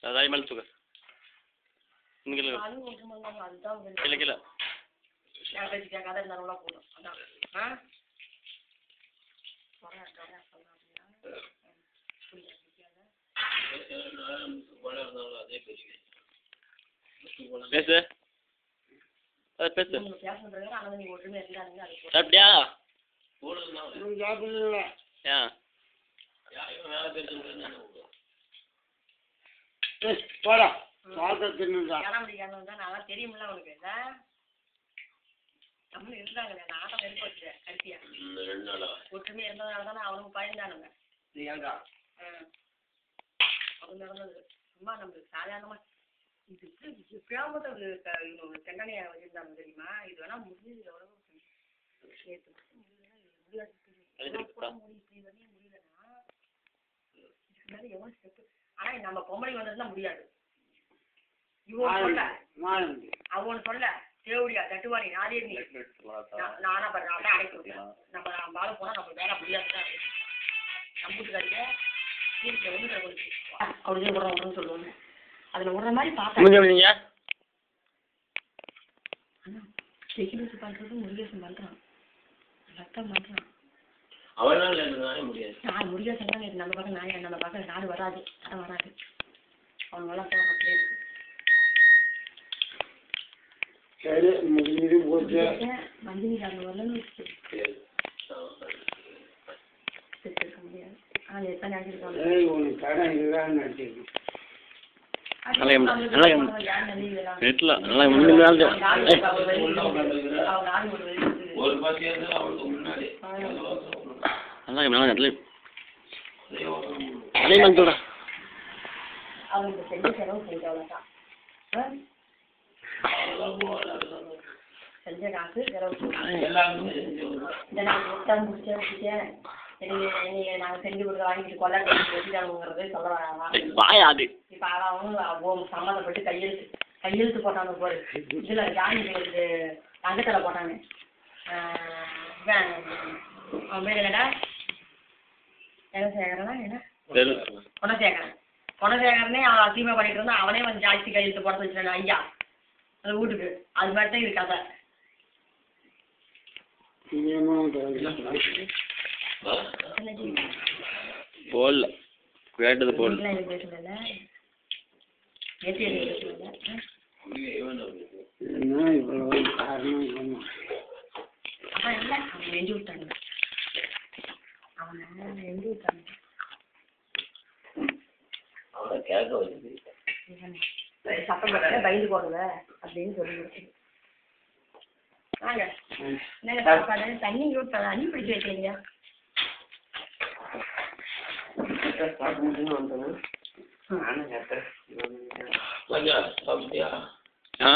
அதாய் மேலே தூக்க இங்கே கீழே கீழே கதை இருந்தாலும் போதும் அதான் பேசு பேசு அப்படியா ஏன் போடா தெரியுமில்ல அவனுக்கு நம்ம இருந்தாங்க நானும் நெருப்பு வச்சுட்டேன் கருத்தியா ஒற்றுமை இருந்ததுனால தானே அவனுக்கு பயந்தானுங்க அவன் நடந்தது சும்மா நம்மளுக்கு சாதாரணமா இது எப்படியாவது தெண்டனையா வச்சிருந்தாங்க தெரியுமா இது வேணா முடிஞ்சது எவ்வளவு முடியலன்னா எவ்வளவு ஸ்டெப் ஆனா நம்ம பொம்பளை வந்ததுதான் முடியாது இவன் சொல்ல அவன் சொல்ல தேவடியா தட்டுவாரி நாதே நீ நானா பண்றேன் அப்படியே அடைக்க நம்ம பால போனா நம்ம வேலை முடியாதுதான் நம்பிட்டுக்காரிக்க வீட்டுல வந்து அப்படியே விடுறோம் சொல்லுவாங்க அதுல விடுற மாதிரி பார்த்தேன் செக்யூரிட்டி பண்றது முருகேசன் பண்றான் ரத்தம் பண்றான் நான் முருகேசன் தான் நம்ம பக்கம் நாய் நம்ம பக்கம் நாடு வராது அதான் வராது அவங்க எல்லாம் போடுற சரி முடிஞ்சு போச்சு மஞ்சள் அங்கே வரலன்னு இருக்க முடியாது ஆனால் எத்தனை அடிச்சிருக்காங்க உனக்கு கடன் இதுதான் நடிச்சிருக்கு அவங்களுக்கு செஞ்ச செலவு செஞ்சவளதான் செஞ்ச காசு செலவு நாங்கள் செஞ்சு கொடுக்க வாங்கிட்டு கொள்ளாட்டி வச்சுட்டாங்கிறது சொல்ல வராங்க இப்போ அவனும் சம்மந்தப்பட்டு கையெழுத்து போட்டாங்க போரு இதில் ஜாமீனுக்கு தங்கத்தில் போட்டாங்க அவன் பேர் என்னடா சேகரனா என்ன குணசேகரனே அவன் அசிங்கமாக பண்ணிட்டு இருந்தான் அவனே வந்து ஜாஸ்தி கையெழுத்து போட வச்சுட்டான் ஐயா அந்த வீட்டுக்கு அது மாதிரி தான் இருக்காத போடல கேட்டது போடல அப்ப இல்ல அவன் நெஞ்சு விட்டாங்க அவனை நெஞ்சு விட்டாங்க சத்தம் போட பயந்து போடுங்க அப்படின்னு சொல்லி கொடுத்து வாங்க என்னங்க சாப்பாடு தண்ணி யூஸ் அணி பிடிச்சி வைக்கிறீங்க ஆ